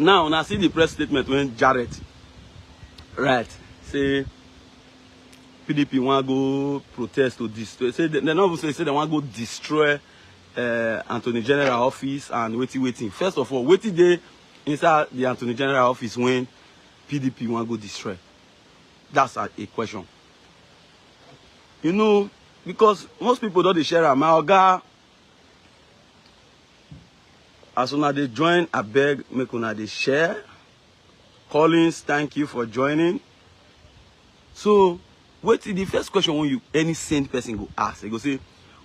Now, when I see the press statement when Jarret, right, say PDP want to go protest or destroy. Say they not say they want to go destroy Attorney General office and waiting. First of all, waiting day inside the Attorney General office when PDP want to go destroy. That's a question. You know, because most people don't share my oga. As soon as they join, I beg, make una they share. Collins, thank you for joining. So, what is the first question when any sane person go ask? They go say,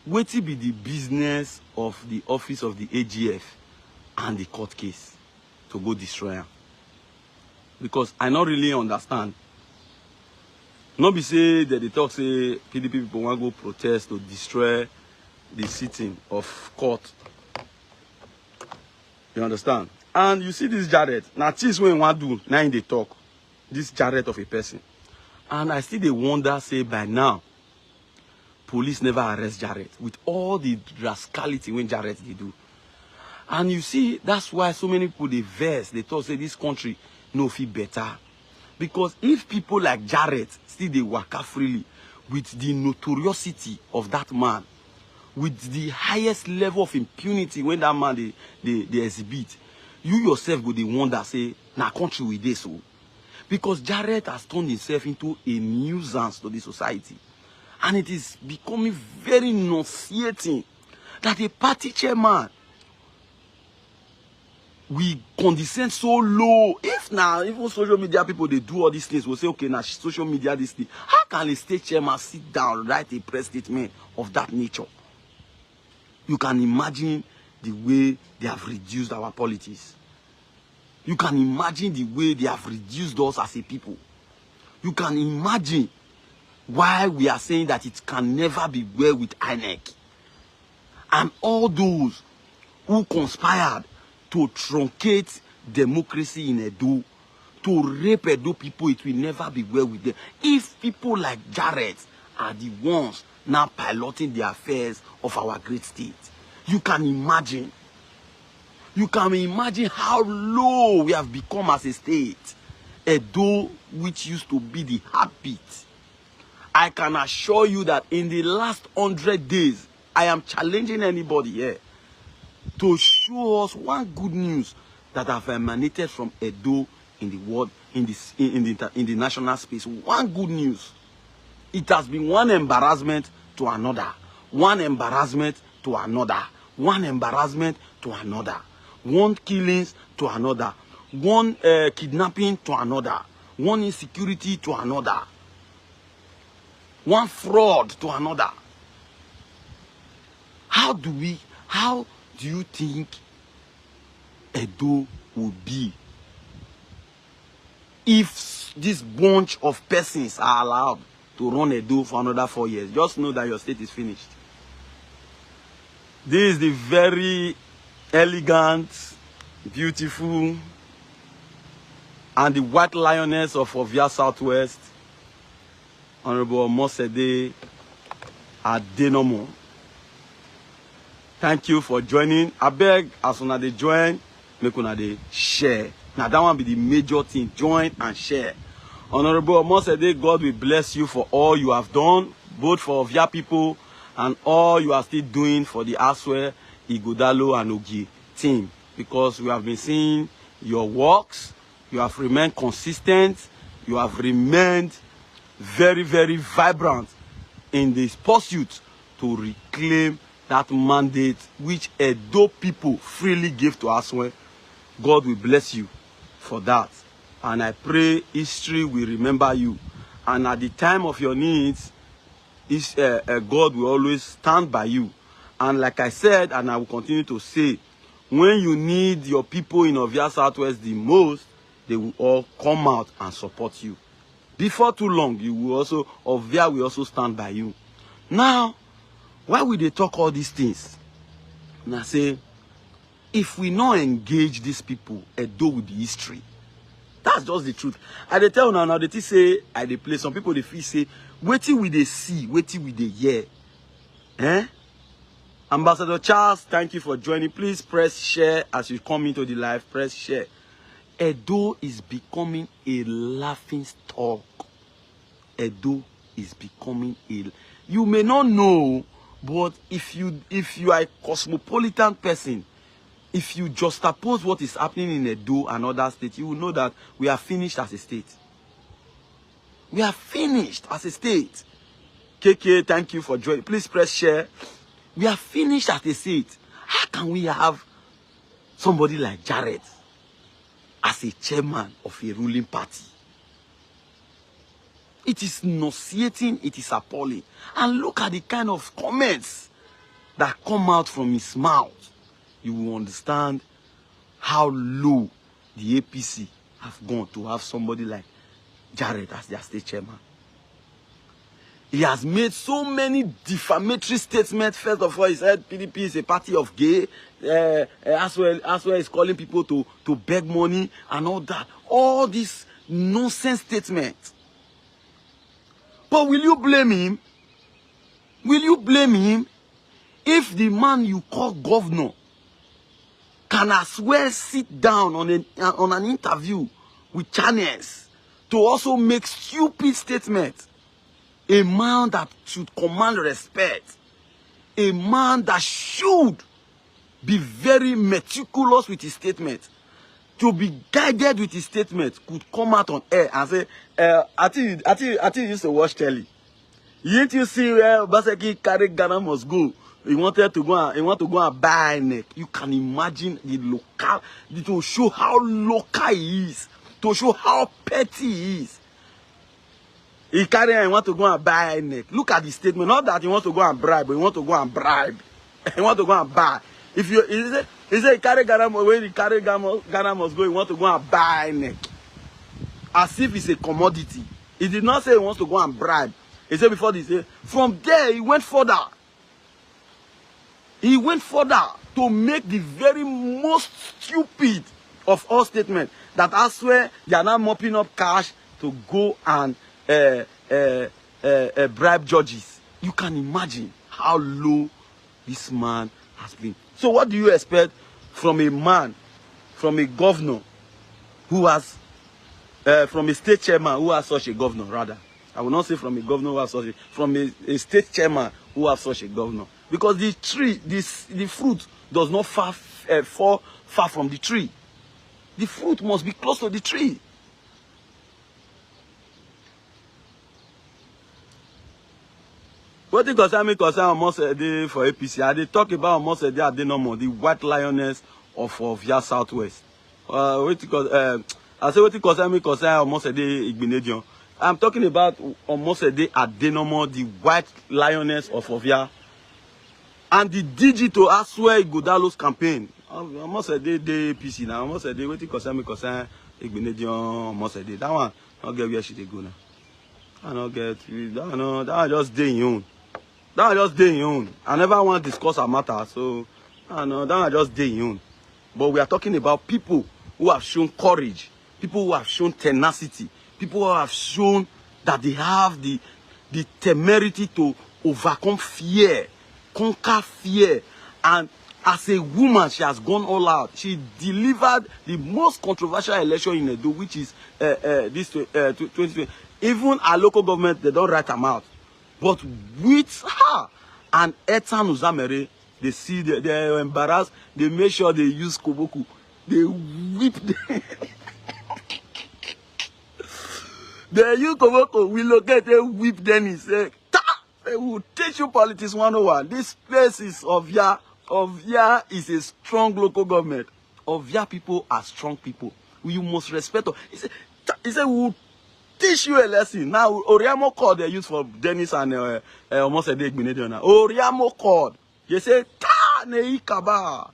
what will be the business of the office of the AGF and the court case to go destroy them? Because I not really understand. Not be say that they talk say PDP people want to go protest to destroy the sitting of court. You understand? And you see this Jarret. Now this when want do now in the talk. This Jarret of a person. And I still they wonder say by now police never arrest Jarret with all the rascality when Jarret they do. And you see that's why so many people they verse they talk say this country no feel better. Because if people like Jarret still they waka freely with the notoriety of that man, with the highest level of impunity when that man they exhibit, you yourself go they wonder say na country with this so. Because Jarret has turned himself into a nuisance to the society. And it is becoming very nauseating that a party chairman we condescend so low. If now even social media people they do all these things, we'll say okay now social media this thing. How can a state chairman sit down write a press statement of that nature? You can imagine the way they have reduced our politics. You can imagine the way they have reduced us as a people. You can imagine why we are saying that it can never be well with INEC. And all those who conspired to truncate democracy in Edo, to rape Edo people, it will never be well with them. If people like Jarret are the ones now piloting the affairs of our great state, you can imagine. You can imagine how low we have become as a state. Edo, which used to be the heartbeat. I can assure you that in the last 100 days, I am challenging anybody here to show us one good news that have emanated from Edo in the world, in the national space. One good news. It has been one embarrassment to another. One embarrassment to another. One embarrassment to another. One killings to another. One kidnapping to another. One insecurity to another. One fraud to another. How do you think Edo would be if this bunch of persons are allowed to run Edo for another 4 years? Just know that your state is finished. This is the very elegant, beautiful, and the white lioness of Ovia Southwest, Honorable Mosede Adenomo. Thank you for joining. I beg, as soon as they join, make una they share. Now that one be the major thing. Join and share. Honorable Mosede, God will bless you for all you have done, both for Ovia people and all you are still doing for the Aswe, Igodalo, and Ogi team. Because we have been seeing your works. You have remained consistent. You have remained very, very vibrant in this pursuit to reclaim that mandate which Edo people freely gave to us. God will bless you for that. And I pray history will remember you. And at the time of your needs, God will always stand by you. And like I said, and I will continue to say, when you need your people in Ovia Southwest the most, they will all come out and support you. Before too long, Ovia will also stand by you. Now, why would they talk all these things? And I say, if we not engage these people, Edo will be history. That's just the truth. I dey tell now they say, I dey play. Some people they feel say, waiting with they see, waiting with they hear. Ambassador Charles, thank you for joining. Please press share as you come into the live. Press share. Edo is becoming a laughing stock. Edo is becoming a... You may not know, but if you are a cosmopolitan person, if you juxtapose what is happening in Edo and other states, you will know that we are finished as a state. We are finished as a state. KK, thank you for joining. Please press share. We are finished as a state. How can we have somebody like Jarret as a chairman of a ruling party? It is nauseating, it is appalling. And look at the kind of comments that come out from his mouth. You will understand how low the APC have gone to have somebody like Jarret as their state chairman. He has made so many defamatory statements. First of all, he said PDP is a party of gay. As well, he's calling people to beg money and all that. All these nonsense statements. But will you blame him? Will you blame him if the man you call governor can as well sit down on an interview with channels to also make stupid statements? A man that should command respect. A man that should be very meticulous with his statements. To be guided with his statements could come out on air and say, I think you used to watch telly. Yet you see where Baseki carry Ghana must go. He wanted to go and buy a neck. You can imagine the local, to show how local he is, to show how petty he is. He carry and want to go and buy a neck. Look at the statement. Not that he wants to go and bribe, but he want to go and bribe. He want to go and buy. If you he say he carry Ghana, when he carry Ghana must go, he want to go and buy a neck. As if it's a commodity. He did not say he wants to go and bribe. He said before this, from there he went further. He went further to make the very most stupid of all statements. That I swear they are now mopping up cash to go and bribe judges. You can imagine how low this man has been. So what do you expect from a man, from a governor who has, from a state chairman who has such a governor, rather? I will not say from a governor who has such a, from a state chairman who has such a governor. Because the tree, the fruit does not fall far from the tree. The fruit must be close to the tree. What the concern me concern almost a day for APC? They talk about almost a day at the normal, the white lioness of Ovia Southwest. I say what the concern me concern almost a day Igbinedion. I'm talking about almost a day at the normal, the white lioness of Ovia. And the digital as well Godalo's campaign. Almost a day APC now. Almost a day what the concern me concern Igbinedion almost a day. That one I'll get where she dey go now. I don't get that just day in own. That just day in own. I never want to discuss a matter, so I know that just day in own. But we are talking about people who have shown courage, people who have shown tenacity, people who have shown that they have the temerity to overcome fear, conquer fear. And as a woman, she has gone all out. She delivered the most controversial election in Edo, which is this 2020. Even our local government, they don't write them out. But with her and Etan Uzamere, they see, they're embarrassed. They make sure they use Koboku. They whip them. They use Koboku. We locate, they whip them. He say, they will teach you politics 101. This place is Ovia. Ovia is a strong local government. Ovia people are strong people. You must respect them. He said, we will teach you a lesson. Now, Oriamo code they use for Dennis and almost a day Gbale. Oriamo code. They say, ta nei kaba.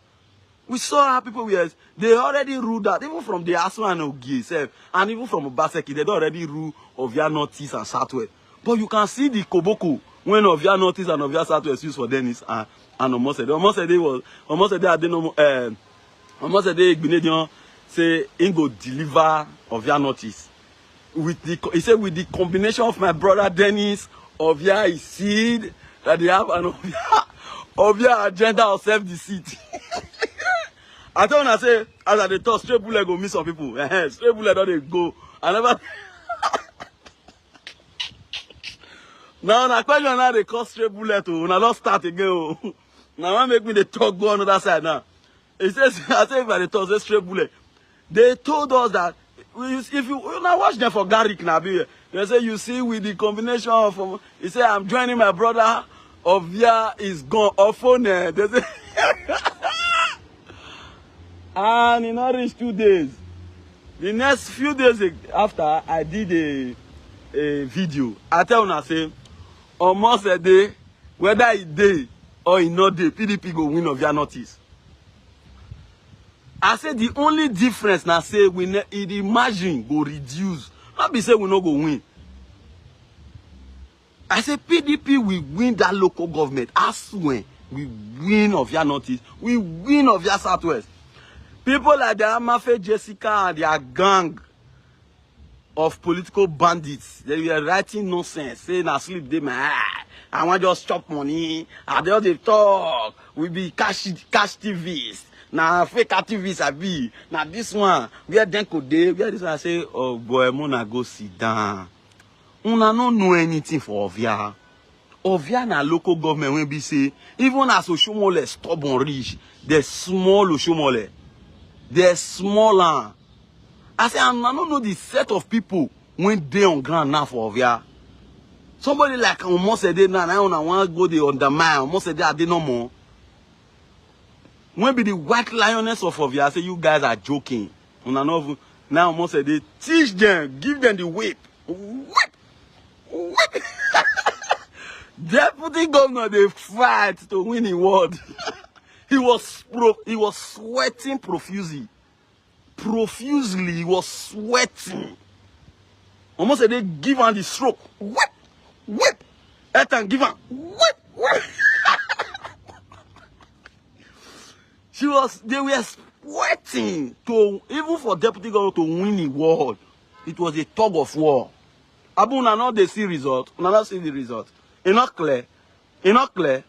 We saw how people were. They already ruled that, even from the Asu and Ogie itself, and even from Obaseki, they already rule Ovia Northeast and Southwest. But you can see the Koboko when Ovia Northeast and Ovia Southwest used for Dennis and almost a day. Almost a day was almost a day. I didn't know. Almost a day Gbale say he go deliver Ovia Northeast. He said with the combination of my brother Dennis, Ovia is seed, that they have an Ovia agenda of self-deceit. I tell you, I say, as I dey talk, straight bullet go miss some people. Straight bullet don't they go. I never. Now, na question now they call straight bullet. Now, don't start again. Now, I make me the talk go on the other side now. It says, I say, if I dey talk, say straight bullet. They told us that if you now watch them for Garrick now, they say, you see, with the combination of, he say, I'm joining my brother. Ovia is gone. Off phone. They say, and in not reach 2 days. The next few days after, I did a video. I tell you, I say, almost a day, whether it day or in no day, PDP go win Ovia notice. I say the only difference now say the margin go reduce. Not be say we no go win. I say PDP will win that local government. I swear, we win Ovia notice. We win Ovia Southwest. People like the Amafe Jessica and their gang of political bandits, they were writing nonsense, saying I sleep they I want just chop money. I just they talk. We be cash TVs. Now fake activists I be. Now this one, where then could they? Where this one I say, oh boy, Mona go sit down. Una no know anything for Ovia. Ovia na local government when be say, even as Oshomole stubborn rich, the small Oshomole. They're smaller. I say, I don't know the set of people when they on ground now for Ovia. Somebody like almost a day now, I want to go there undermine. Almost a day, I did no more. When be the white lioness of Ovia, I say, you guys are joking. Now almost a day, teach them, give them the whip. Whip! Whip! Deputy governor, they fight to win the award. He was sweating profusely. Profusely, he was sweating. Almost a day, give her the stroke. Whip! Whip! Ethan, give her. Whip! Whip! They were sweating to, even for deputy governor to win the award. It was a tug of war. Abu, now they see result. Now not see the result. It's not clear. It's not clear.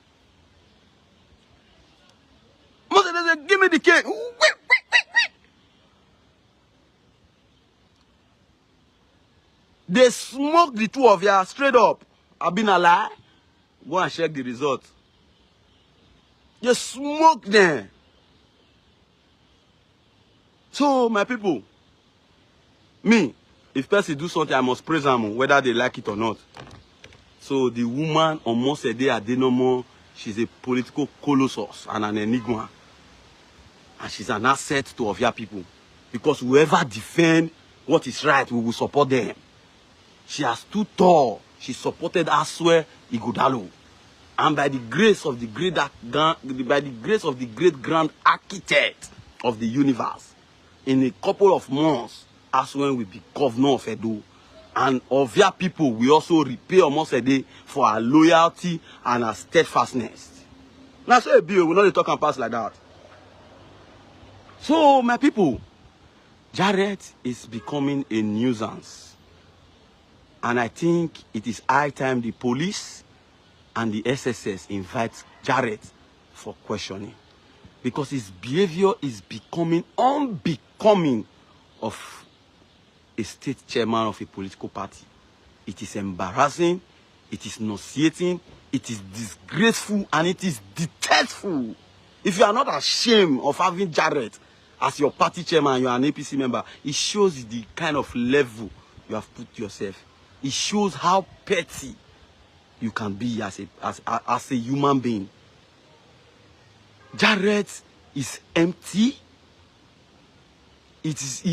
Most of them say, give me the cake. They smoked the two of you straight up. I've been a lie. Go and check the result. They smoked them. So, my people, me, if person do something, I must praise them, whether they like it or not. So, the woman, almost a day, I didn't know more. She's a political colossus and an enigma. And she's an asset to Ovia people. Because whoever defend what is right, we will support them. She has stood tall. She supported Aswe Ighodalo. And by the grace of the great grand architect of the universe, in a couple of months, Aswe will be governor of Edo. And Ovia people will also repay almost a day for our loyalty and our steadfastness. Now, so a bill, we're not talking past like that. So, my people, Jarret is becoming a nuisance. And I think it is high time the police and the SSS invite Jarret for questioning. Because his behavior is becoming unbecoming of a state chairman of a political party. It is embarrassing, it is nauseating, it is disgraceful, and it is detestful. If you are not ashamed of having Jarret as your party chairman, you are an APC member, it shows the kind of level you have put yourself. It shows how petty you can be as a human being. Jarret is empty. He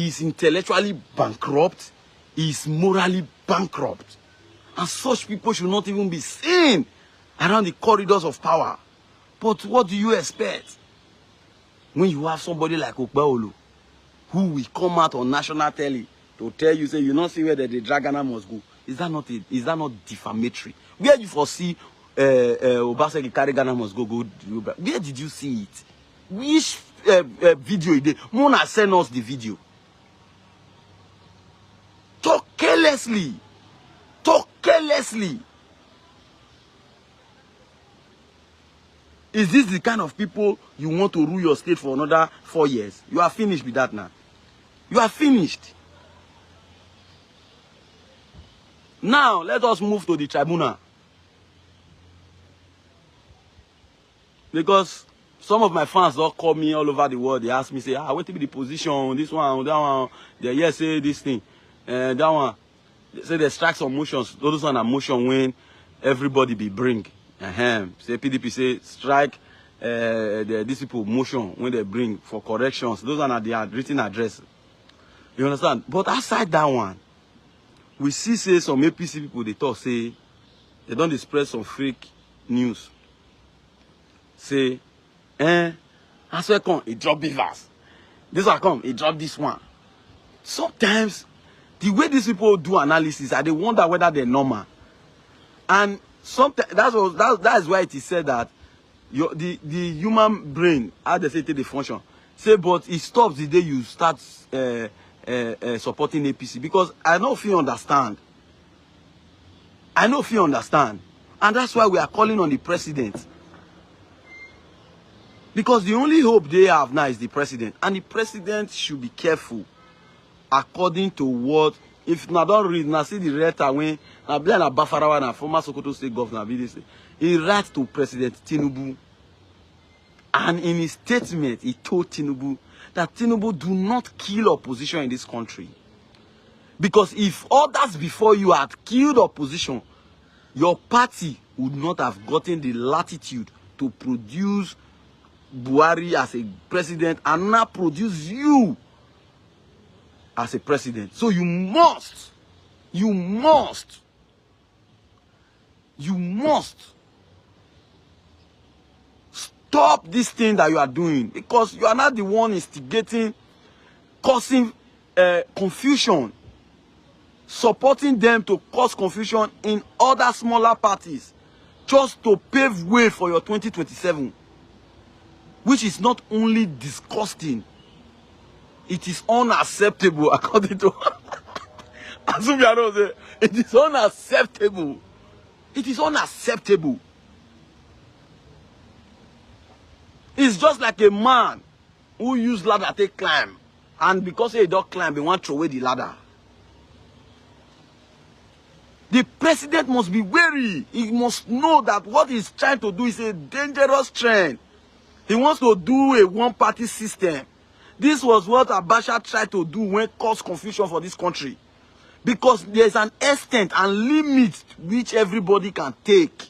is intellectually bankrupt. He is morally bankrupt. And such people should not even be seen around the corridors of power. But what do you expect when you have somebody like Gbale, who will come out on national telly to tell you, say, you not see where the Dragana must go? Is that not defamatory? Where you foresee Obaseki carry Ghana must go? Where did you see it? Which video it did? Mona send us the video. Talk carelessly. Talk carelessly. Is this the kind of people you want to rule your state for another 4 years? You are finished with that now. You are finished. Now, let us move to the tribunal. Because some of my fans don't call me all over the world. They ask me, say, I want to be the position, this one, that one. They yes, say this thing, that one. They say they strike some motions. Those one are motion when everybody be bring. Say PDP say strike these people motion when they bring for corrections. Those are their written address. You understand? But outside that one, we see say some APC people they talk say they don't spread some fake news. Say, as well come, he drop beavers. This one come, he drop this one. Sometimes the way these people do analysis, I they wonder whether they're normal. And sometimes that is why it is said that the human brain, how they say take the function. Say, but it stops the day you start supporting APC. Because I know if you understand. I know if you understand. And that's why we are calling on the president. Because the only hope they have now is the president. And the president should be careful according to what, if you don't read, now see the letter when Gbale Bafarawa, na former Sokoto State Governor, he writes to President Tinubu. And in his statement, he told Tinubu that Tinubu do not kill opposition in this country. Because if others before you had killed opposition, your party would not have gotten the latitude to produce Buhari as a president and now produce you as a president. So you must stop this thing that you are doing, because you are not the one instigating, causing confusion, supporting them to cause confusion in other smaller parties just to pave way for your 2027. Which is not only disgusting, it is unacceptable according to Azumiano. It is unacceptable. It is unacceptable. It's just like a man who used ladder to climb, and because he don't climb, he want to throw away the ladder. The president must be wary. He must know that what he's trying to do is a dangerous trend. He wants to do a one-party system. This was what Abacha tried to do when caused confusion for this country. Because there's an extent and limit which everybody can take.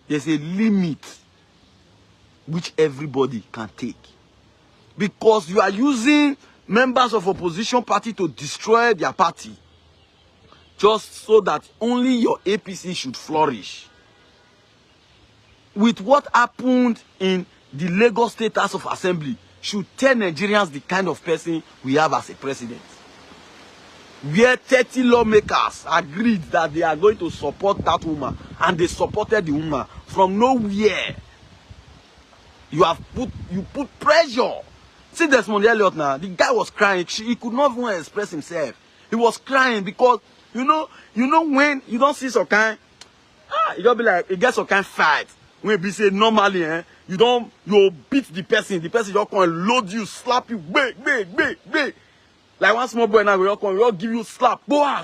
There's a limit which everybody can take. Because you are using members of opposition party to destroy their party. Just so that only your APC should flourish. With what happened in the Lagos State House of Assembly should tell Nigerians the kind of person we have as a president. Where 30 lawmakers agreed that they are going to support that woman, and they supported the woman from nowhere. You put pressure. See Desmond Elliott now, the guy was crying. He could not even express himself. He was crying because you know when you don't see some kind, you don't be like, it gets some kind of fight. When we say normally, you beat the person just come and load you, slap you, wait. Like one small boy now, will give you slap, boah.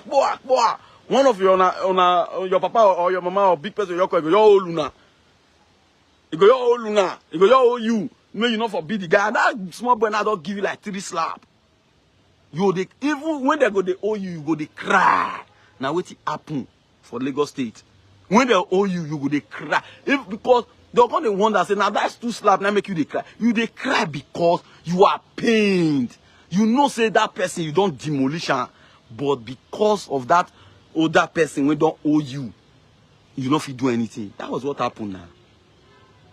One of your papa or your mama or big person, will go, yo Luna. He go, yo Luna. He go, yo you. No, you not forbid the guy. And that small boy now don't give you like 3 slap. Even when they go, they owe you, you go, they cry. Now what happen for Lagos State? When they owe you, you go, they cry. Because they're going to wonder, say, now that's 2 slap, now make you they cry. You they cry because you are pained. You know, say that person, you don't demolish her. But because of that older person, we don't owe you, you don't feel do anything. That was what happened now.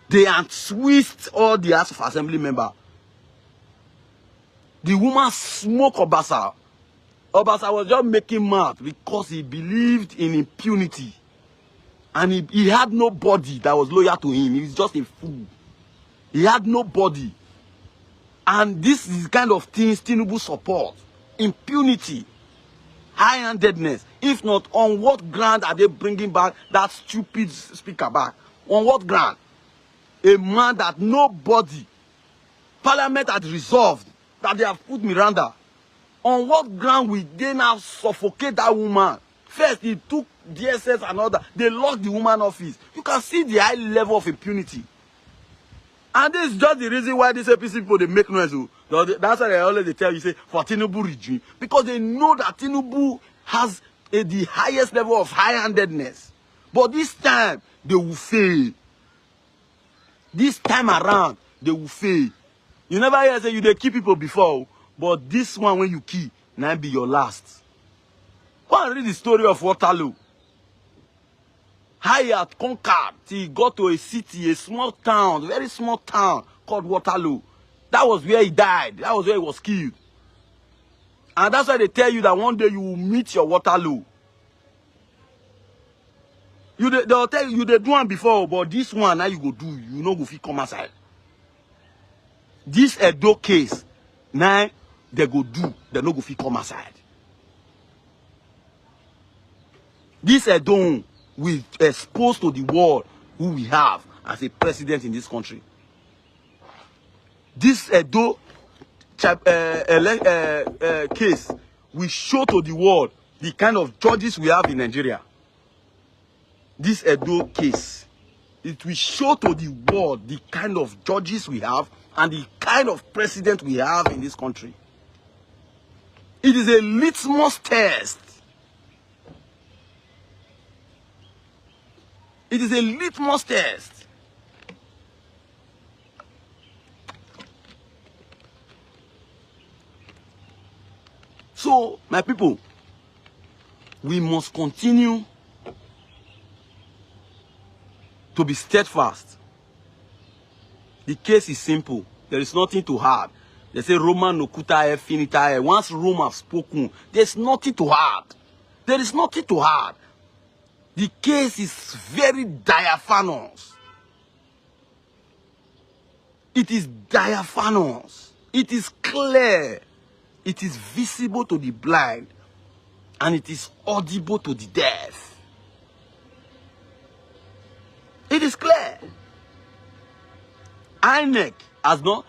They untwist all the House of Assembly member. The woman smoked Obasa. Obasa was just making mad because he believed in impunity. And he had nobody that was loyal to him. He was just a fool. He had nobody. And this is the kind of things Tinubu support. Impunity. High-handedness. If not, on what ground are they bringing back that stupid speaker back? On what ground? A man that nobody, Parliament had resolved that they have put Miranda. On what ground will they now suffocate that woman? First, he took DSS and all that. They locked the woman office. You can see the high level of impunity. And this is just the reason why these APC people, they make noise. That's why they always tell you, say, for Tinubu regime. Because they know that Tinubu has the highest level of high-handedness. But this time, they will fail. This time around, they will fail. You never hear say you they kill people before, but this one when you kill, now be your last. Go and read the story of Waterloo. How he had conquered till he got to a city, a small town, very small town called Waterloo. That was where he died. That was where he was killed. And that's why they tell you that one day you will meet your Waterloo. They'll tell you they do one before, but this one now you go do, you know go fit come outside. This Edo case, now they go do, they no go fit come outside. This Edo will expose to the world who we have as a president in this country. This Edo case will show to the world the kind of judges we have in Nigeria. This Edo case, it will show to the world the kind of judges we have and the kind of president we have in this country. It is a litmus test. It is a litmus test. So, my people, we must continue to be steadfast. The case is simple. There is nothing to hard. They say Roma nokuta finita. Once Rome have spoken, there's nothing to hard. There is nothing to hard. The case is very diaphanous. It is diaphanous. It is clear. It is visible to the blind. And it is audible to the deaf. It is clear. INEC has not,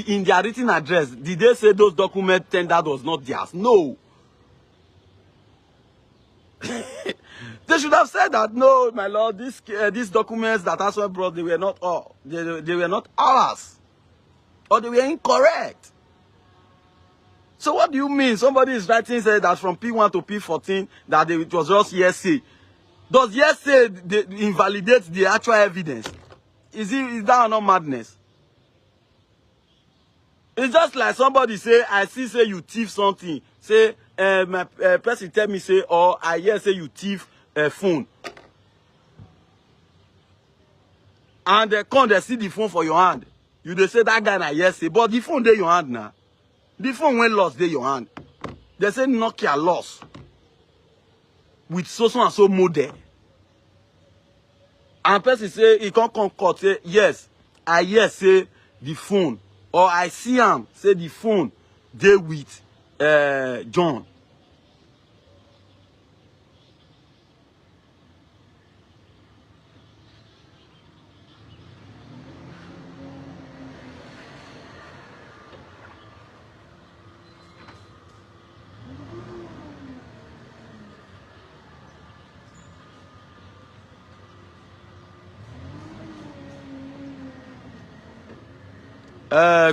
in their written address, did they say those documents tendered was not theirs? No. They should have said that, no, my lord, these documents that Aswa brought, they were not all. They were not ours. Or they were incorrect. So what do you mean? Somebody is writing say that from P1 to P14 that it was just hearsay. Does hearsay invalidate the actual evidence? Is that not madness? It's just like somebody say, I see say you thief something. Say, my person tell me say, or I hear say you thief a phone. And they come, they see the phone for your hand. You they say that guy na hearsay, but the phone there your hand now. The phone when lost there your hand. They say Nokia lost with so and so model. And person say he can't come court say yes, I hear say the phone, or I see him say the phone they with John.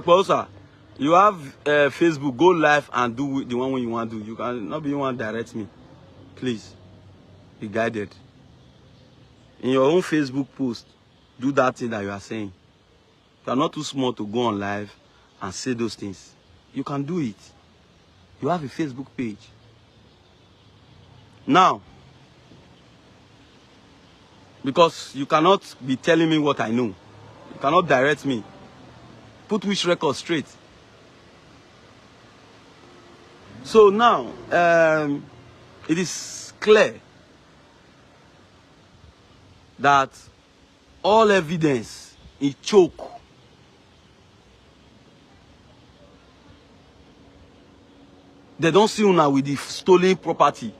Closer. You have Facebook, go live and do the one when you want to do. You can not be one direct me. Please. Be guided. In your own Facebook post, do that thing that you are saying. You are not too small to go on live and say those things. You can do it. You have a Facebook page. Now, because you cannot be telling me what I know. You cannot direct me. Put which record straight. So now, it is clear that all evidence is choke. They don't see una with the stolen property.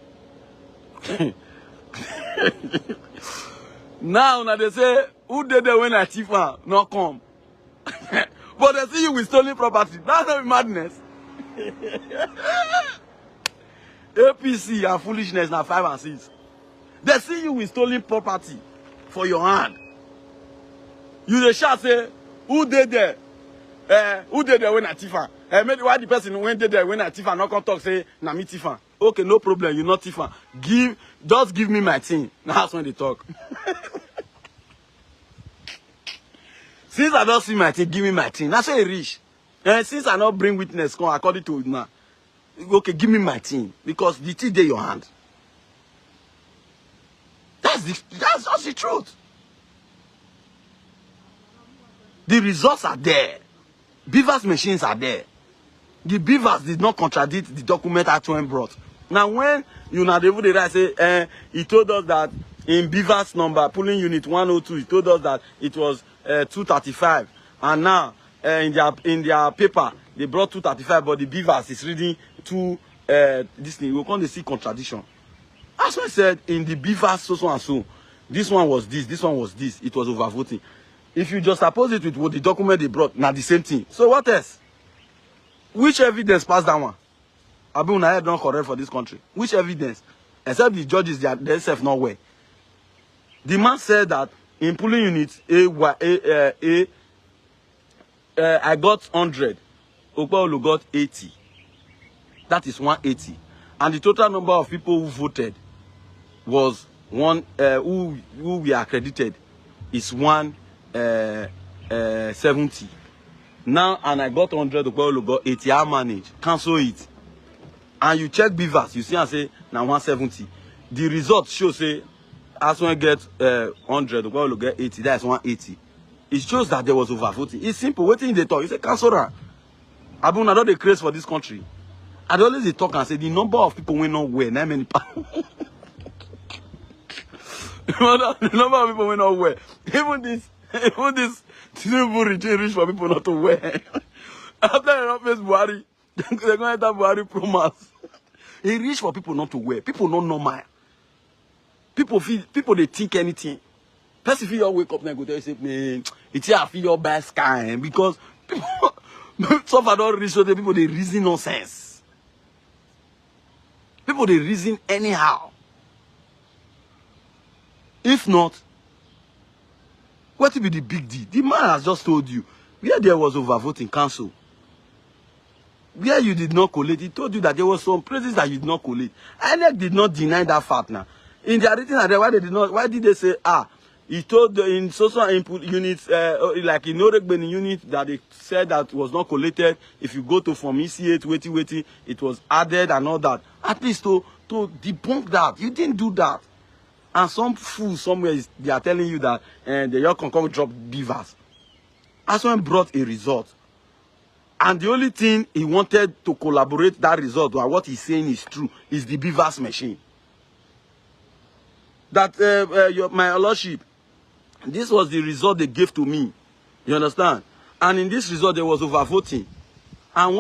Now they say, who did they when I Tifa? No come. But they see you with stolen property. That's not madness. APC and foolishness now 5 and 6. They see you with stolen property for your hand. You the shout say, who did there? Who did there when I Tifa? Maybe why the person went there when I Tifa not come talk say, na me Tifa. Okay, no problem, you not Tifa. Just give me my thing. That's when they talk. Since I don't see my thing, give me my thing. That's why I reach. Since I not bring witness, come according to now. Okay, give me my thing. Because the thing in your hand. That's just the truth. The results are there. Beavers machines are there. The beavers did not contradict the document Atwen brought. Now when you know the right say he told us that in beavers number pulling unit 102, he told us that it was 235, and now in their paper they brought 235, but the beavers is reading this thing. We can't see contradiction. As I said, in the beavers so and so, this one was this one was this. It was overvoting. If you just oppose it with what the document they brought, now the same thing. So what else? Which evidence passed that one? Abu Nayed don't correct for this country. Which evidence? Except the judges, they themselves not well. The man said that in pulling units I got 100. Gbale got 80. That is 180. And the total number of people who voted was who we accredited is 170. Now, and I got 100, Gbale got 80. I manage. Cancel it. And you check beavers, you see and say, now 170. The result shows say, as one get 100, Gbale get 80. That's 180. It shows that there was overvoting. It's simple. Waiting in the talk. It's a cancel. Abu Nado they craze for this country. I always they talk and say the number of people went nowhere. Not many. The number of people went nowhere. Even this Tenebe reach for people not to wear. After they face Buhari, they're going to have Buhari promise. He reach for people not to wear. People not normal. People they think anything. Person feel your wake up and go tell you say, man, it's here I feel your best kind because people suffer don't reach so the people they reason nonsense. People they reason anyhow. If not, what will be the big deal? The man has just told you where there was overvoting council. Where you did not collate, he told you that there was some places that you did not collate. INEC did not deny that fact now. In their written address, why did they say, he told in social input units, like in Gbale unit, that they said that was not collated. If you go to from ECA to waiting, it was added and all that. At least to debunk that. You didn't do that. And some fool somewhere, they are telling you that the York can come drop beavers. Aswan brought a result. And the only thing he wanted to collaborate that result, or what he's saying is true, is the beavers machine. That, my lordship, this was the result they gave to me. You understand? And in this result, there was overvoting. And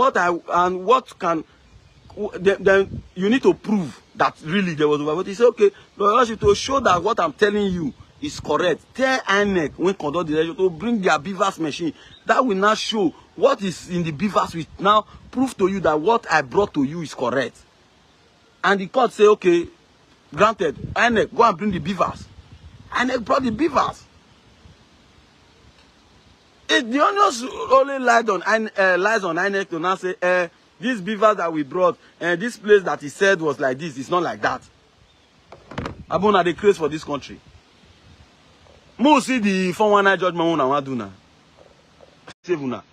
then you need to prove that really there was overvoting. He said, okay, to show that what I'm telling you is correct, tell INEC when conduct the election to bring their beavers machine. That will now show what is in the beavers, will now prove to you that what I brought to you is correct. And the court say, okay, granted, INEC, go and bring the beavers. INEC brought the beavers. The onions only lies on INEC to now say, these beavers that we brought, and this place that he said was like this, it's not like that. Abuna, they craze for this country. Most see the 419 judgment want to do now. Save now.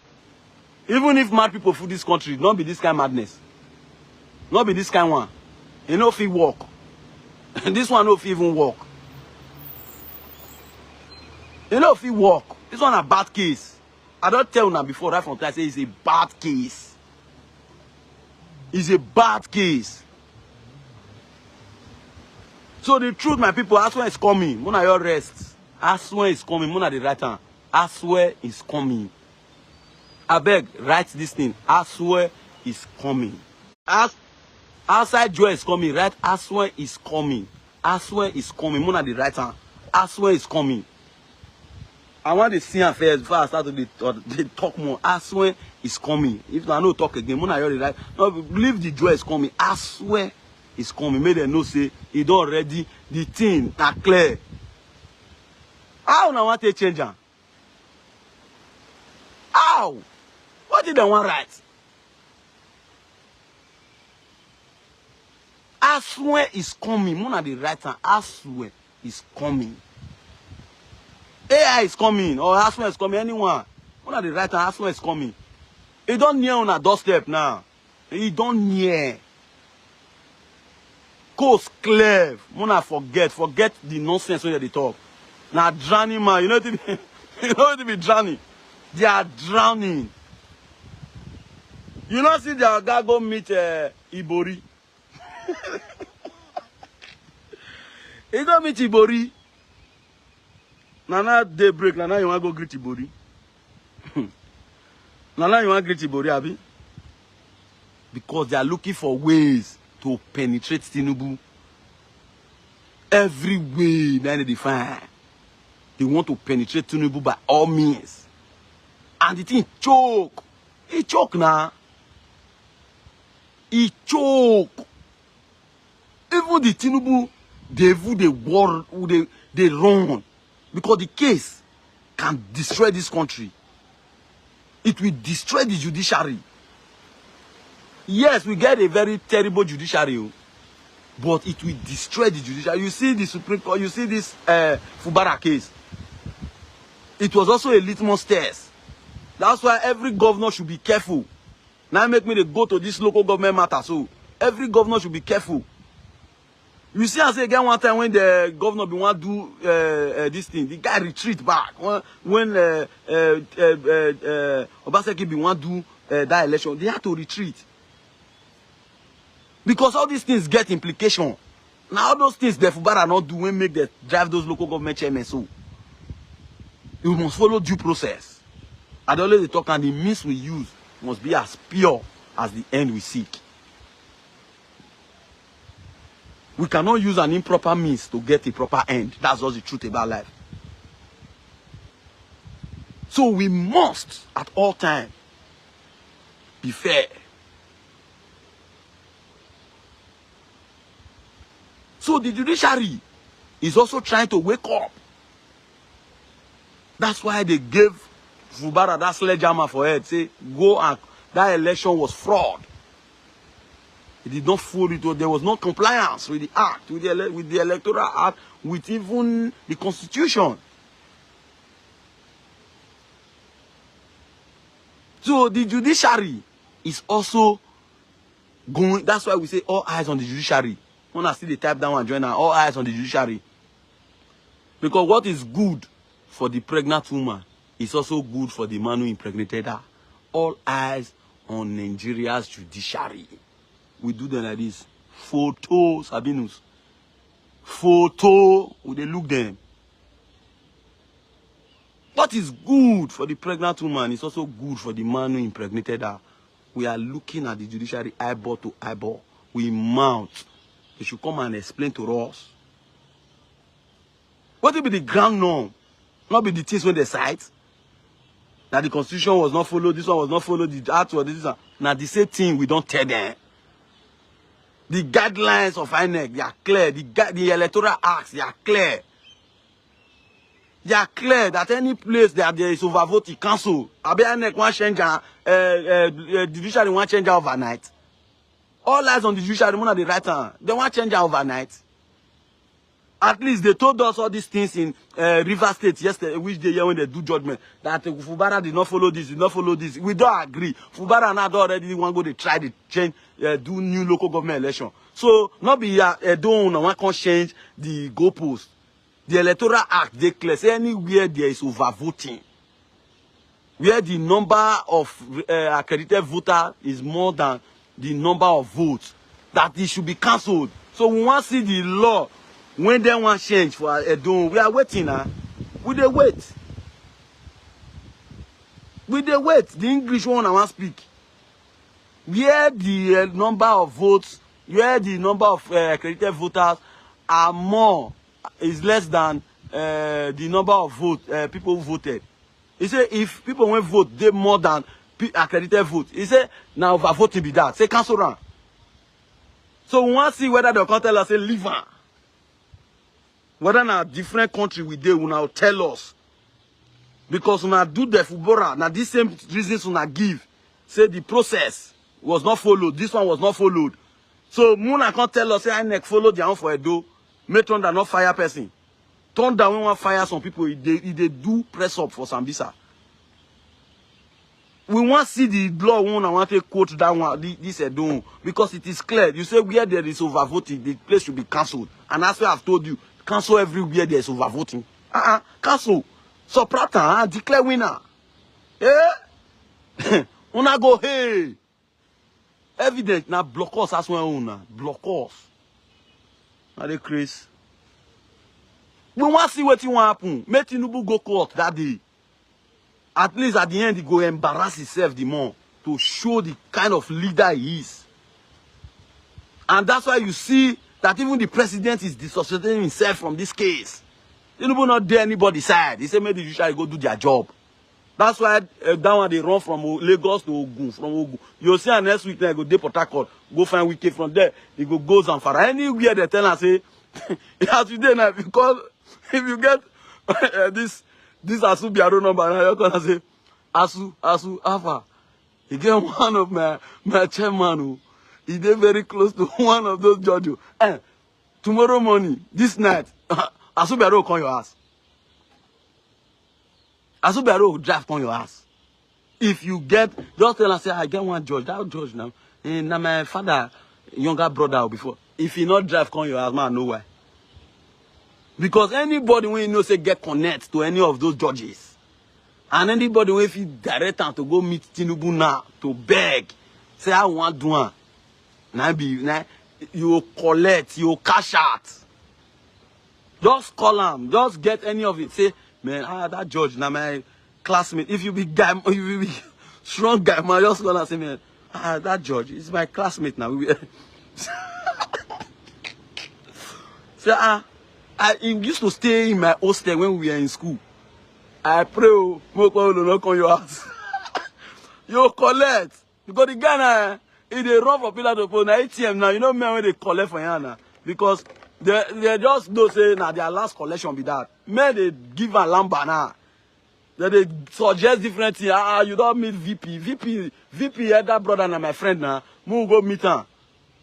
Even if mad people fool this country, not be this kind of madness. Not be this kind of one. You know if he walk. And this one no if even walk. You know if he walk. This one a bad case. I don't tell you before right from time I say it's a bad case. It's a bad case. So the truth, my people, I swear it's coming. Mona your rest. I swear it's coming. Mona the right hand. I swear it's coming. I beg, write this thing. I swear it's coming. Outside joy is coming, right? I swear it's coming. I swear it's coming. Mona the right hand. Aswe is coming. I want to see affairs before I start to talk more. Aswe is coming. If I no talk again, when I hear it right, no, believe the joy is coming. Aswe is coming. Make them know say he don't ready. The thing are clear. How now want to change am? How? What did they want right? Aswe is coming. One of the right hand. Aswe is coming. AI is coming, or Aswe is coming, anyone. One of the right hand, Aswe is coming. He don't near on a doorstep now. He don't near. Coast clear. Mona forget the nonsense when they talk. Now drowning man, you know to be, you know to be drowning. They are drowning. You know see their guy go meet Ibori. He go meet Ibori. Nana daybreak, Nana you want to go greet Ibori. Nana you want to greet Ibori, Abi? Because they are looking for ways to penetrate Tinubu. Every way that they find. They want to penetrate Tinubu by all means. And the thing choke. He choke now. He choke. Even the Tinubu, they war, they run. Because the case can destroy this country. It will destroy the judiciary. Yes, we get a very terrible judiciary, but it will destroy the judiciary. You see the Supreme Court, you see this Fubara case. It was also a litmus test. That's why every governor should be careful. Now make me go to this local government matter. So every governor should be careful. You see, I say again one time when the governor be want to do this thing, the guy retreat back. When Obaseki be want to do that election, they had to retreat. Because all these things get implication. Now all those things the Fubara not do when make them drive those local government chairmen. So you must follow due process. And always they talk and the means we use must be as pure as the end we seek. We cannot use an improper means to get a proper end. That's just the truth about life. So we must, at all times, be fair. So the judiciary is also trying to wake up. That's why they gave Fubara that sledgehammer for head. Say, go and that election was fraud. It did not follow it. There was no compliance with the act, with the electoral act, with even the constitution. So the judiciary is also going. That's why we say all eyes on the judiciary. When I see the type down and join now, all eyes on the judiciary. Because what is good for the pregnant woman is also good for the man who impregnated her. All eyes on Nigeria's judiciary. We do them like this. Photo, Sabinus. Photo, we they look them. What is good for the pregnant woman is also good for the man who impregnated her. We are looking at the judiciary eyeball to eyeball. We mount. They should come and explain to us. What will be the ground norm? Not be the things when they cite. That the constitution was not followed, this one was not followed, the act was this one. Now the same thing we don't tell them. The guidelines of INEC, they are clear. The electoral acts, they are clear. They are clear that any place that there is overvote, cancel. Abi INEC want change, judiciary want change overnight. All eyes on the judiciary, one of the right hand. They want change overnight. At least they told us all these things in River State yesterday, which they hear when they do judgment. That Fubara did not follow this, did not follow this. We don't agree. Fubara and Ado already want to go, they try to change, do new local government election. So, not be don't want to change the goalpost. The electoral act declares anywhere there is overvoting, where the number of accredited voters is more than the number of votes, that it should be cancelled. So we want to see the law. When they want change for Edom, we are waiting now. We they wait. We they wait. The English one I want to speak. Where the number of votes, where the number of accredited voters are more, is less than the number of people who voted. He said if people won't vote, they more than accredited vote. He said now over voting be that. Say cancel round. So we want to see whether they can tell us say leave her. Whether in a different country we do, will now tell us. Because when I do the footballer, now these same reasons when I give, say the process was not followed. This one was not followed. So Muna can't tell us say I neck follow their own for a do. May Thunder not fire person. Thunder when one fire some people, they do press up for Sambisa. We want to see the law one. I want to quote that one. This Edo because it is clear. You say where there is overvoting, the place should be cancelled. And that's why I've told you, cancel everywhere there is overvoting. Cancel. So Prata, declare winner. Eh? Una go hey. Evident now block us as well. Una block us. Now they crazy. We want to see what you want to happen. Make Tinubu go court that day. At least at the end, he go embarrass himself the more to show the kind of leader he is. And that's why you see that even the president is dissociating himself from this case. Tinubu not dare anybody's side. He said maybe the judiciary go do their job. That's why that one they run from Lagos to Ogun. From Ogun. You'll see next week they go to Port Harcourt. Go find Wike from there. He go Zamfara. Anywhere they tell us say, it has to do now because if you get this Asu Biaro number, now you're gonna say, Asu, Alpha. He get one of my chairman who he did very close to one of those judges. And tomorrow morning, this night, Asu Biaro will call your ass. Asu Biaro will drive on your ass. If you get, just tell us, say, I get one judge, that judge now, and now my father, younger brother before. If he not drive on your ass, man, no way. Because anybody when you know say get connect to any of those judges, and anybody when you direct them to go meet Tinubu now to beg, say I want to do one. Now you collect, you cash out. Just call him, just get any of it. Say, man, that judge now my classmate. If you be guy, if you be strong guy, man, just gonna say, man, that judge is my classmate now. Say, I used to stay in my hostel when we were in school. I pray, Moko will not on your house. You collect. Because the Ghana, if they run for pillar to post, now ATM now, you know when they collect for Yana. Because they just don't say, now their last collection be that. Men, they give a lamba now. They suggest different things. You don't meet VP. VP, that brother and my friend now. Move go meet her.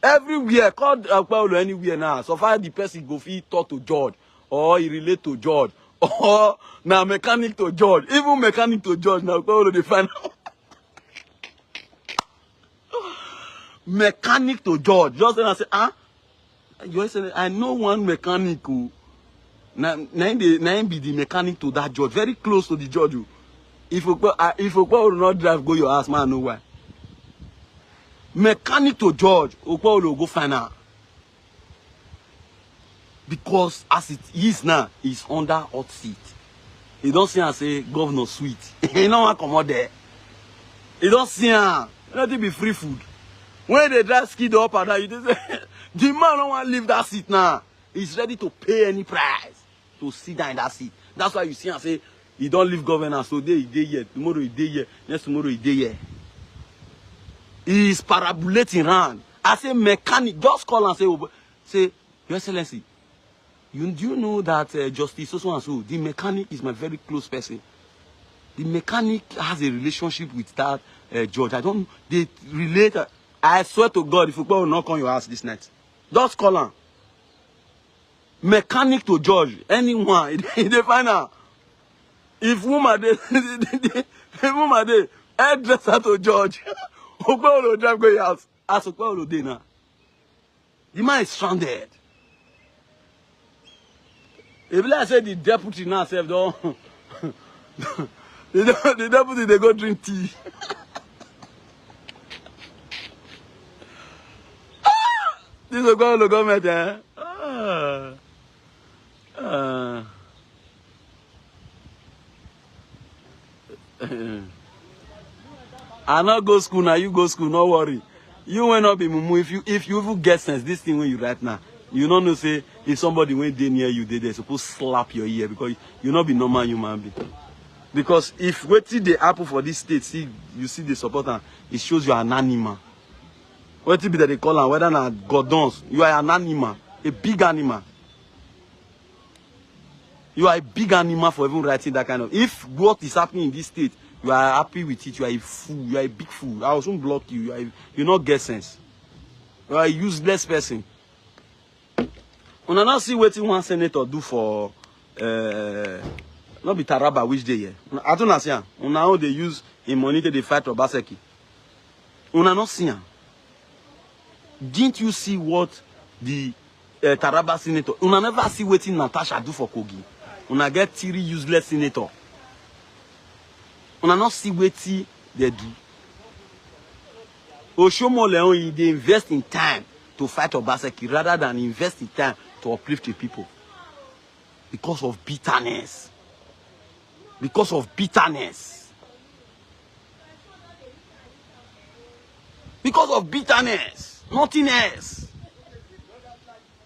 Everywhere, call Gbale anywhere now. So far the person go fit talk to George, or he relate to George, or now mechanic to George. Even mechanic to George now Gbale they find mechanic to George. Just then I say, you say I know one mechanic who now be the mechanic to that George, very close to the George. If you will not drive, go your ass man, no way. Mechanic to George, Okwa will go find out. Because as it is now, he's under hot seat. He don't see and say, Governor sweet. He don't want to come out there. He don't see him. Let it be free food. When they drive skid up and down, you just say, the man don't want to leave that seat now. He's ready to pay any price to sit down in that seat. That's why you see and say, he don't leave governance. So today he day here, tomorrow he day here, next tomorrow he day here. He is parabolating around. I say mechanic, just call and say, Your Excellency, do you know that Justice so and so, the mechanic is my very close person. The mechanic has a relationship with that judge. They relate. I swear to God, if you will knock on your house this night, just call him. Mechanic to judge, anyone, they find out. If woman they, hairdresser to judge. Gbale drive go your house. As Gbale dey now. The man is stranded. If I say the deputy now self don't the deputy they go drink tea. This is Gbale government, I not go school now, you go school, no worry. You will not be mumu. If you even get sense, this thing when you write now, You don't know, say, if somebody went there near you, they're supposed to slap your ear because you not be normal human being. Because if waiting the apple for this state, see, you see the supporter, it shows you are an animal. What be that they call them, whether not Gordons, you are an animal, a big animal. You are a big animal for even writing that kind of. If what is happening in this state, you are happy with it, you are a fool, you are a big fool. I will soon block you. You not get sense. You are a useless person. Una not see what one senator do for not be Taraba which day here. I don't see. Una how they use in money to fight Obaseki. Una not see. Didn't you see what the Taraba senator? Una never see what Natasha do for Kogi. Una get 3 useless senator. Una not see what they do. Oshomole, they invest in time to fight Obaseki rather than invest in time to uplift the people. Because of bitterness. Because of bitterness. Because of bitterness. Nothing else.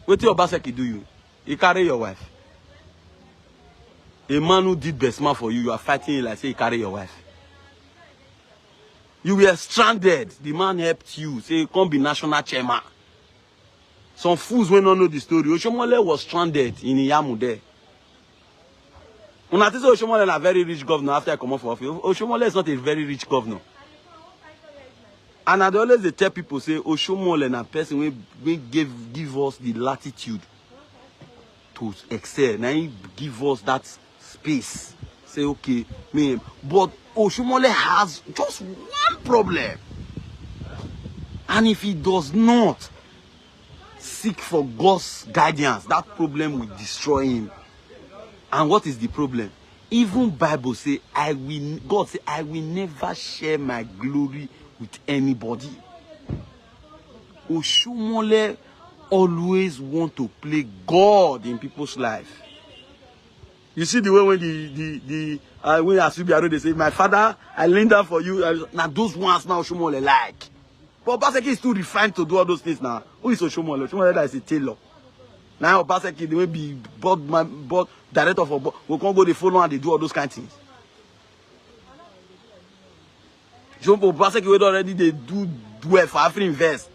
What did Obaseki do you? He carry your wife. A man who did best man for you, you are fighting like say he carry your wife. You were stranded. The man helped you. Say, come be national chairman. Some fools will not know the story. Oshomole was stranded in Iyamu there. When I say Oshomole is a very rich governor after I come off office, Oshomole is not a very rich governor. And I always tell people, say, Oshomole is a person who give us the latitude to excel. Now he give us that space. Say, okay, me. But Oshomole has just one problem. And if he does not seek for God's guidance, that problem will destroy him. And what is the problem? Even Bible say, God say, I will never share my glory with anybody. Oshomole always want to play God in people's life. You see the way when when Asubiaro they say, my father, I leaned down for you. Now those ones now Oshomole like. But Obaseki is too refined to do all those things now. Who is Oshomole? Oshomole is a tailor. Now Obaseki, they will be board director for board. We can't go the follow and they do all those kind of things. So Obaseki already they do well for Afri Invest.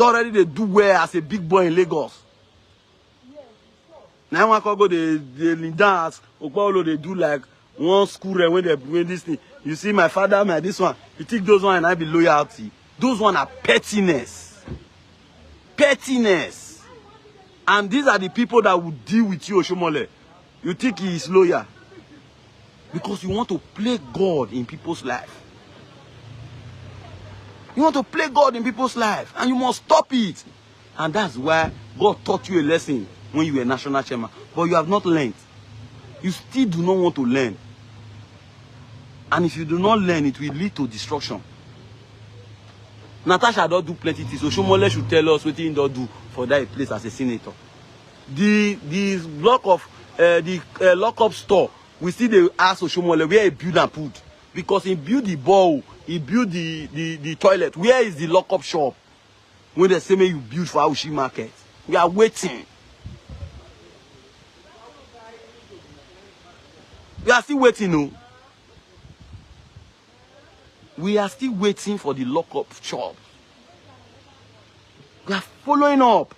Already they do well as a big boy in Lagos. Now one can go they dance. Okpolo they do like one school when they bring this thing. You see my father, my this one. You take those one and I be loyalty. Those one are pettiness. Pettiness. And these are the people that will deal with you, Oshomole. You think he is loyal. Because you want to play God in people's life. You want to play God in people's life. And you must stop it. And that's why God taught you a lesson when you were national chairman. But you have not learned. You still do not want to learn. And if you do not learn, it will lead to destruction. Natasha don't do plenty things. Oshomole should tell us what he don't do for that place as a senator. The block of lock-up store, we still they ask Oshomole where he build and put. Because he build the bowl, he build the toilet. Where is the lock-up shop? When they say you build for Aushi market. We are waiting. We are still waiting, no. We are still waiting for the lock-up shop. We are following up.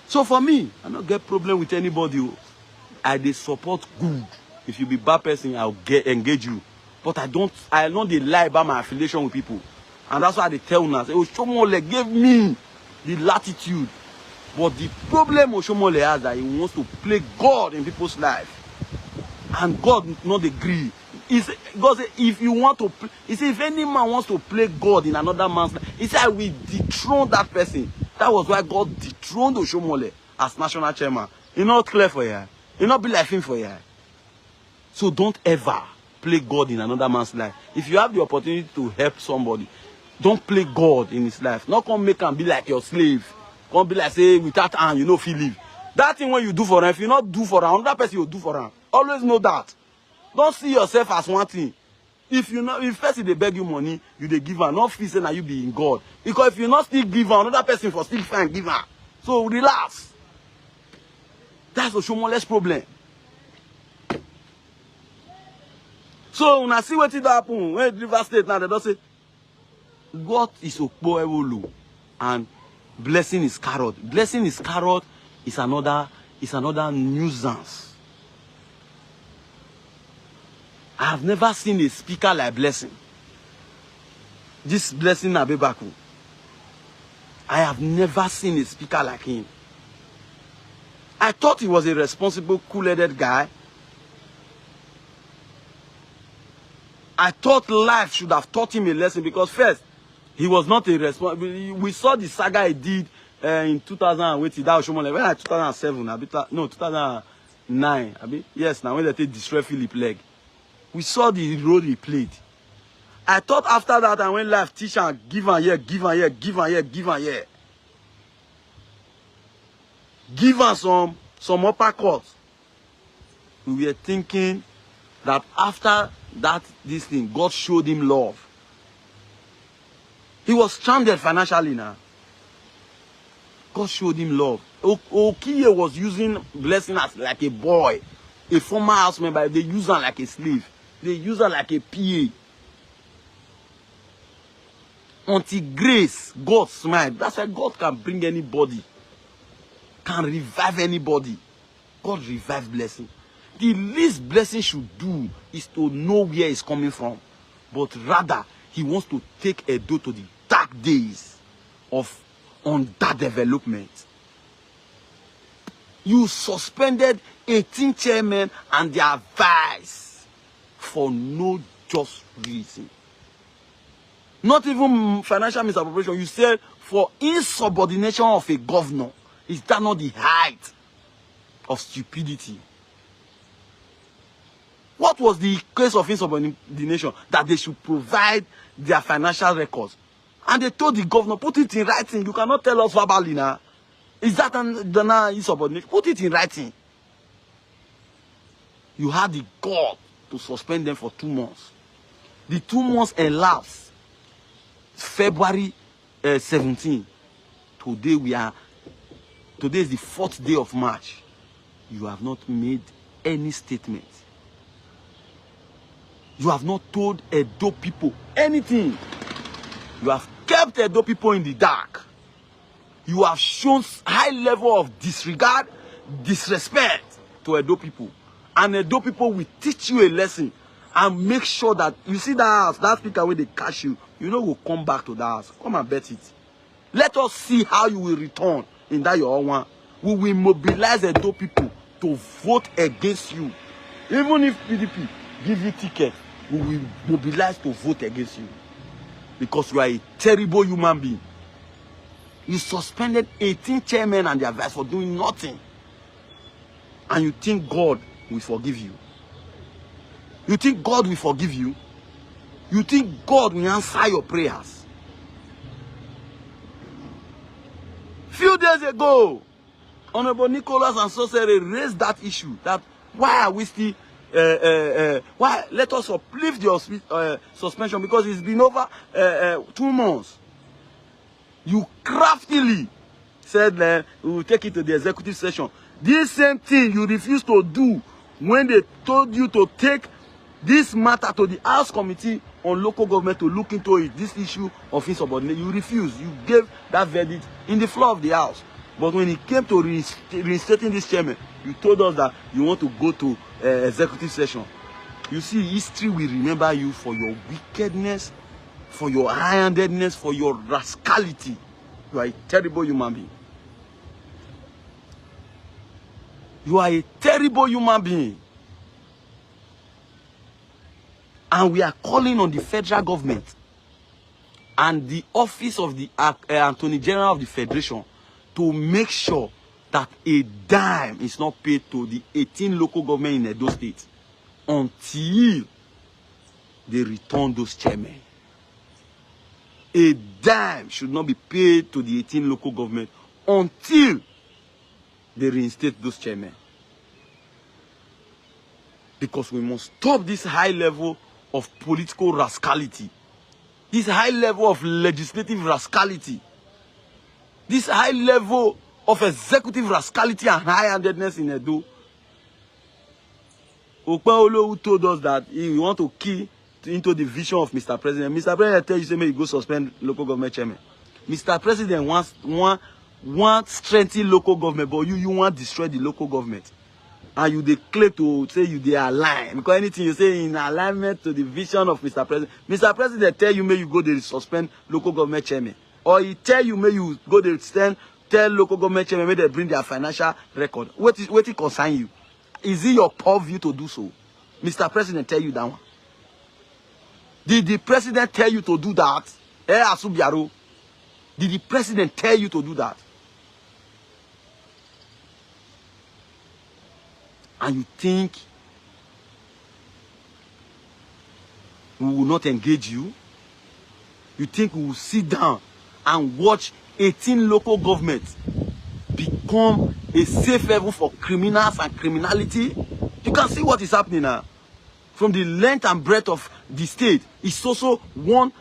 So for me, I don't get problem with anybody. I dey support good. If you be bad person, I'll engage you. But I know they lie about my affiliation with people. And that's why they tell us, Oshomole gave me the latitude. But the problem Oshomole has that he wants to play God in people's life. And God not agree. God said, if you want to play, he said, if any man wants to play God in another man's life, he said, I will dethrone that person. That was why God dethroned Oshomole as national chairman. It's not clear for you. It's not be like him for you. So don't ever play God in another man's life. If you have the opportunity to help somebody, don't play God in his life. Not come make him be like your slave. Come be like, say, without hand, you know, if you live. That thing when you do for him, if you not do for him, another person you do for him. Always know that. Don't see yourself as one thing. If you know, if first they beg you money, you they give her, not feel say now you be in God. Because if you not still give her, another person for still find give her. So relax. That's the Oshomole's problem. So when I see what it happen, when River State now they don't say God is Okpo Ewolu and blessing is carrot. Blessing is carrot is another nuisance. I have never seen a speaker like Blessing. This Blessing Abebaku. I have never seen a speaker like him. I thought he was a responsible, cool-headed guy. I thought life should have taught him a lesson because first, he was not a responsible. We saw the saga he did in 2000. Wait, that was 2007. No, 2009. Yes, now when they take destroy Philip leg. We saw the role he played. I thought after that, I went live, teach and give and here, give and here, give and here, give and here. Give us some upper course. We were thinking that after that, this thing, God showed him love. He was stranded financially now. God showed him love. Okiye was using Blessing as like a boy, a former house member. They use her like a slave. They use her like a PA. Until grace, God smiled. That's why God can bring anybody. Can revive anybody. God revives Blessing. The least Blessing should do is to know where it's coming from. But rather, he wants to take Edo to the dark days of underdevelopment. You suspended 18 chairmen and their vice for no just reason. Not even financial misappropriation. You said for insubordination of a governor. Is that not the height of stupidity? What was the case of insubordination? That they should provide their financial records. And they told the governor, put it in writing. You cannot tell us verbally now. Is that an insubordination? Put it in writing. You had the God to suspend them for 2 months. The 2 months elapsed. February 17. Today is the 4th day of March. You have not made any statement. You have not told Edo people anything. You have kept Edo people in the dark. You have shown high level of disregard, disrespect to Edo people. And Edo people will teach you a lesson and make sure that you see that house, that speaker where they catch you, you know will come back to that house. Come and bet it. Let us see how you will return in that your own one. We will mobilize Edo people to vote against you. Even if PDP give you ticket, we will mobilize to vote against you. Because you are a terrible human being. You suspended 18 chairmen and their vice for doing nothing. And you think God will forgive you. You think God will forgive you? You think God will answer your prayers? Few days ago, Honorable Nicholas and Sosere raised that issue. That why are we still why let us uplift the suspension because it's been over 2 months. You craftily said we will take it to the executive session. This same thing you refused to do when they told you to take this matter to the House Committee on Local Government to look into it, this issue of insubordination. You refused. You gave that verdict in the floor of the House. But when it came to reinstating this chairman, you told us that you want to go to executive session. You see, history will remember you for your wickedness, for your high-handedness, for your rascality. You are a terrible human being. You are a terrible human being. And we are calling on the federal government and the office of the Attorney General of the Federation to make sure that a dime is not paid to the 18 local governments in Edo State until they return those chairmen. A dime should not be paid to the 18 local governments until they reinstate those chairmen. Because we must stop this high level of political rascality, this high level of legislative rascality, this high level of executive rascality and high-handedness in Edo. Okpaolo told us that he want to key into the vision of Mr. President. Mr. President tell you, say, may you go suspend local government chairman. Mr. President wants strengthen local government, but you want destroy the local government. And you declare to say you they align. Because anything you say in alignment to the vision of Mr. President. Mr. President tell you, may you go to suspend local government chairman. Or he tell you, may you go to tell local government chairman, may they bring their financial record. What it concern you? Is it your purview to do so? Mr. President tell you that one. Did the president tell you to do that? Asubiaro. Did the president tell you to do that? And you think we will not engage you? You think we will sit down and watch 18 local governments become a safe haven for criminals and criminality? You can see what is happening now. From the length and breadth of the state, it's also one.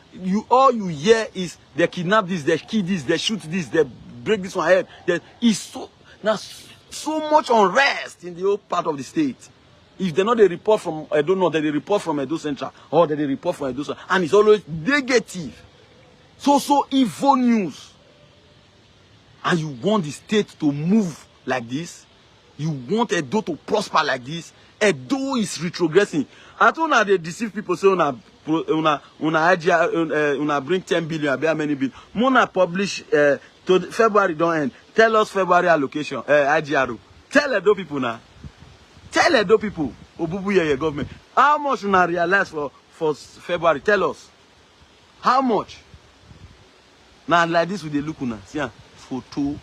All you hear is they kidnap this, they kill this, they shoot this, they break this one head. There is so much unrest in the whole part of the state. If they're not a report from, I don't know, they report from Edo Central or they report from Edo Central, and it's always negative. So evil news. And you want the state to move like this? You want Edo to prosper like this? Edo is retrogressing. I told you they deceive people, say una bring 10 billion, I bear many billion. Mona publish to February don't end. Tell us February allocation, IGRO. Tell Edo people now. Tell Edo people, Obubu your government. How much una realize for February? Tell us. How much? Now like this with the look una. See, photo.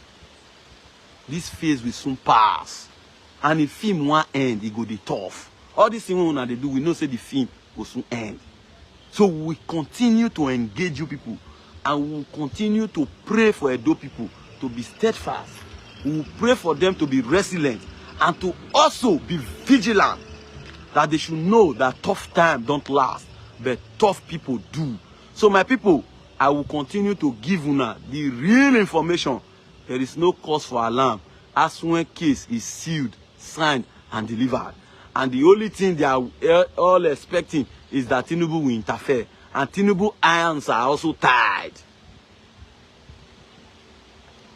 This phase will soon pass. And if film won't end, it go the tough. All these things they do, we know say the film will soon end. So we continue to engage you people, and we will continue to pray for Edo people to be steadfast. We will pray for them to be resilient and to also be vigilant, that they should know that tough times don't last, but tough people do. So my people, I will continue to give you now the real information. There is no cause for alarm as when case is sealed, signed, and delivered. And the only thing they are all expecting is that Tenebe will interfere. And Tenebe irons are also tied.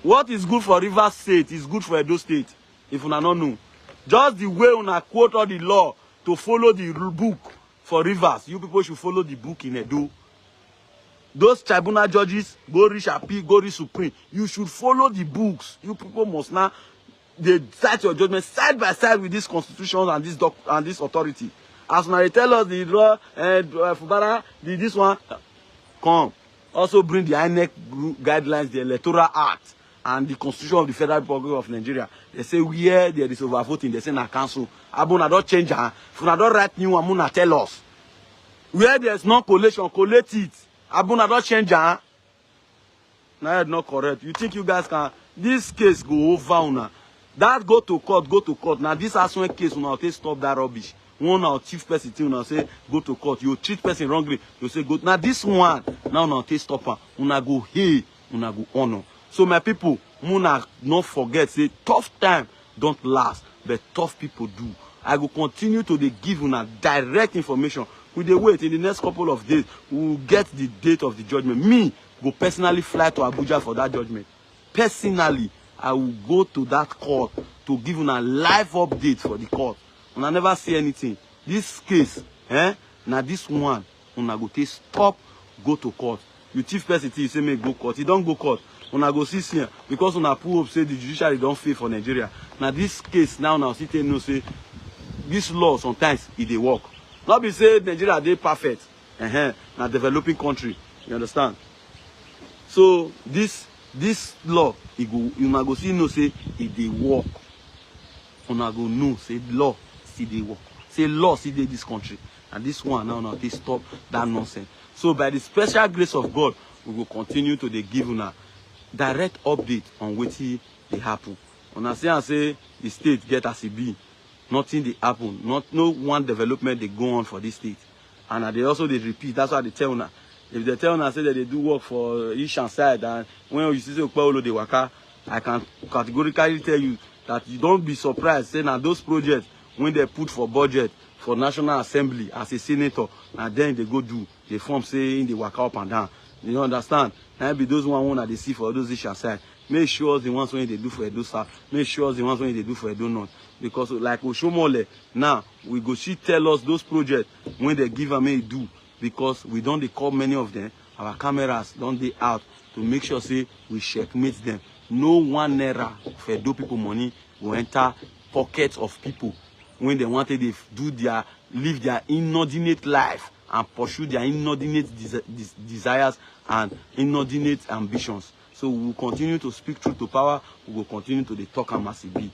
What is good for Rivers State is good for Edo State, if you don't know. Just the way una quote all the law to follow the book for Rivers, you people should follow the book in Edo. Those tribunal judges, go reach appeal, go reach supreme. You should follow the books. You people must now they cite your judgment side by side with this constitution and this authority. As now they tell us the law and Fubara, this one, come. Also bring the INEC guidelines, the Electoral Act, and the Constitution of the Federal Republic of Nigeria. They say where there is overvoting, they say na council. Abuna don't change her. If you don't write new one, Muna tell us. Where there is no collation, collect it. Abuna don't change her. Now it's not correct. You think you guys can? This case go over una. That go to court. Now this has one case una take stop that rubbish. One our chief person una say go to court. You treat person wrongly, you say go. Now this one now una take stop her. Una go hey, una go honor. So my people, una not forget say tough time don't last, but tough people do. I will continue to give una direct information. We dey wait in the next couple of days. We will get the date of the judgment. Me go personally fly to Abuja for that judgment. Personally, I will go to that court to give una live update for the court. Una never see anything. This case, now this one, una go take stop, go to court. You chief person you say make go court. You don't go court. Una go see here because una pull up say the judiciary don't fail for Nigeria. Now this case now still no say this law sometimes it dey work. Not be say Nigeria they perfect. Now developing country. You understand? So this law, una go see no say it dey work. Una go know say law still dey work. Say law still dey this country. And this one now they stop that nonsense. So by the special grace of God, we will continue to give una direct update on what they happen. Una say the state get as it be. Nothing they happen. No one development they go on for this state. and they also they repeat. That's why they tell una. If they tell una say that they do work for each side, and when you see Gbale they waka, I can categorically tell you that you don't be surprised. Say now those projects when they put for budget for National Assembly as a senator, and then they go do they form saying they waka up and down. You understand? Now be those one that they see for those each side. Make sure the ones when they do for Edo South. Make sure the ones when they do for Edo North. Because like Oshomole, now we go see tell us those projects when they give them a do. Because we don't they call many of them. Our cameras don't they out to make sure say we checkmate them. No one naira for Edo people money will enter pockets of people when they wanted to do their live their inordinate life and pursue their inordinate desires and inordinate ambitions. So we will continue to speak truth to power. We will continue to talk and massively.